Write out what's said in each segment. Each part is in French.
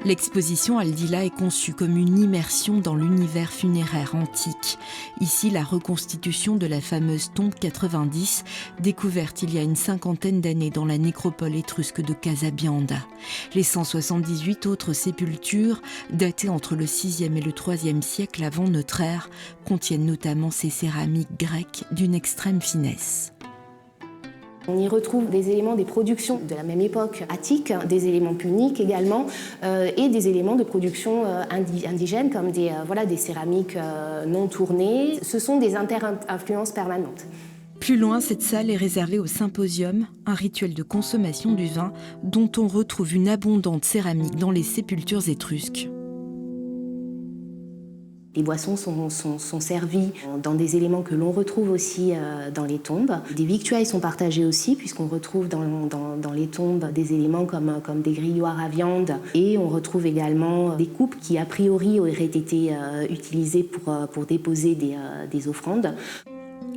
L'exposition Aldila est conçue comme une immersion dans l'univers funéraire antique. Ici, la reconstitution de la fameuse tombe 90, découverte il y a une cinquantaine d'années dans la nécropole étrusque de Casabianda. Les 178 autres sépultures, datées entre le 6e et le 3e siècle avant notre ère, contiennent notamment ces céramiques grecques d'une extrême finesse. On y retrouve des éléments des productions de la même époque attique, des éléments puniques également, et des éléments de production indigènes comme des céramiques non tournées. Ce sont des inter-influences permanentes. Plus loin, cette salle est réservée au symposium, un rituel de consommation du vin dont on retrouve une abondante céramique dans les sépultures étrusques. Les boissons sont servies dans des éléments que l'on retrouve aussi dans les tombes. Des victuailles sont partagées aussi, puisqu'on retrouve dans les tombes des éléments comme des grilloirs à viande. Et on retrouve également des coupes qui, a priori, auraient été utilisées pour déposer des offrandes.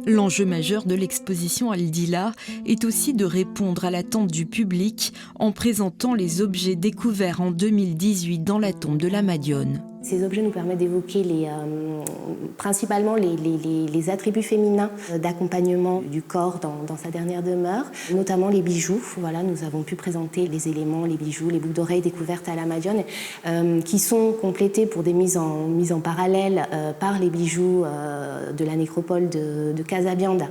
L'enjeu majeur de l'exposition Aldila est aussi de répondre à l'attente du public en présentant les objets découverts en 2018 dans la tombe de la Madione. Ces objets nous permettent d'évoquer principalement les attributs féminins d'accompagnement du corps dans sa dernière demeure, notamment les bijoux. Voilà, nous avons pu présenter les éléments, les bijoux, les boucles d'oreilles découvertes à la Madione, qui sont complétés pour des mises en parallèle par les bijoux de la nécropole de Casabianda,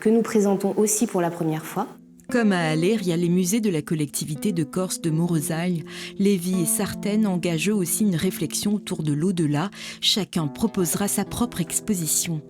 que nous présentons aussi pour la première fois. Comme à Aller, il y a les musées de la collectivité de Corse de Morosailles. Lévis et Sartène engagent eux aussi une réflexion autour de l'au-delà. Chacun proposera sa propre exposition.